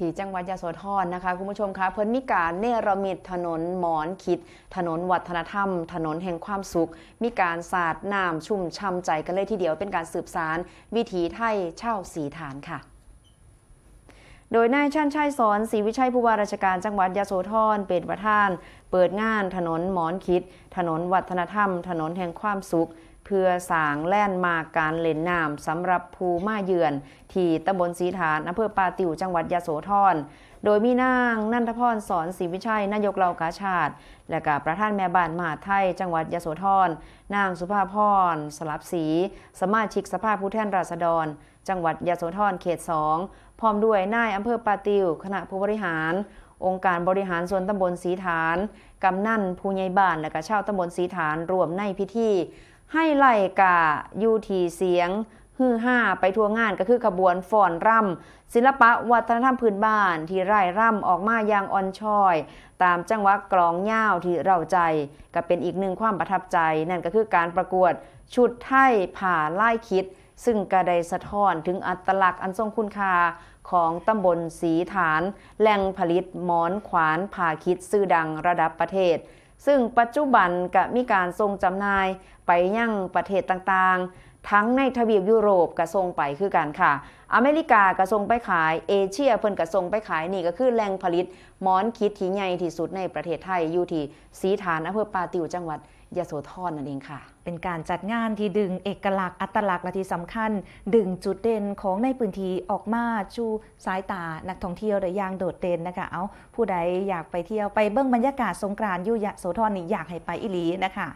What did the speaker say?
ที่จังหวัดยโสธรนะคะคุณผู้ชมคะเพิ่นมีการเนรมิตถนนหมอนคิดถนนวัฒนธรรมถนนแห่งความสุขมีการสาดน้ำชุ่มช่ำใจกันเลยทีเดียวเป็นการสืบสานวิถีไทยเช่าสีฐานค่ะโดยนายชันชัยสอนศรีวิชัยผู้ว่าราชการจังหวัดยโสธรเป็นประธานเปิดงานถนนหมอนคิดถนนวัฒนธรรมถนนแห่งความสุขเพื่อสร้างแล่นมาการเล่นน้ำสำหรับผู้มาเยือนที่ตำบลศรีฐานอำเภอปาติ๋วจังหวัดยโสธรโดยมีนางนันทพรสอนศรีวิชัยนายกเหล่ากาชาติและกับประธานแม่บ้านมหาไทยจังหวัดยโสธรนางสุภาพรสลับศรีสมาชิกสภาผู้แทนราษฎรจังหวัดยโสธรเขต2พร้อมด้วยนายอำเภอปาติ๋วคณะผู้บริหารองค์การบริหารส่วนตำบลศรีฐานกำนันผู้ใหญ่บ้านและก็ชาวตำบลศรีฐานรวมในพิธีให้ไล่กายูทีเสียงฮือห้าไปทั่วงานก็คือขบวนฟ้อนร่ำศิลปะวัฒนธรรมพื้นบ้านที่ไร่ร่ำออกมาอย่างอ่อนช้อยตามจังหวะกลองย่าวที่เราใจก็เป็นอีกหนึ่งความประทับใจนั่นก็คือการประกวดชุดไทยผ่าไล่คิดซึ่งกระไดสะท้อนถึงอัตลักษณ์อันทรงคุณค่าของตำบลศรีฐานแหล่งผลิตหมอนขวานผ่าคิดชื่อดังระดับประเทศซึ่งปัจจุบันก็มีการส่งจำหน่ายไปยังประเทศต่างๆทั้งในทวีปยุโรปก็ส่งไปคือกันค่ะอเมริกาก็ส่งไปขายเอเชียเพิ่นก็ส่งไปขายนี่ก็คือแหล่งผลิตหมอนคิดที่ใหญ่ที่สุดในประเทศไทยอยู่ที่ศรีฐานอำเภอปาติ๋วจังหวัดยโสธรนั่นเองค่ะเป็นการจัดงานที่ดึงเอกลักษณ์อัตลักษณ์และที่สำคัญดึงจุดเด่นของในพื้นที่ออกมาชูสายตานักท่องเที่ยวได้อย่างโดดเด่นนะคะเอาผู้ใดอยากไปเที่ยวไปเบิ่งบรรยากาศสงกรานต์อยู่ยโสธรนี่อยากให้ไปอีหลีนะคะ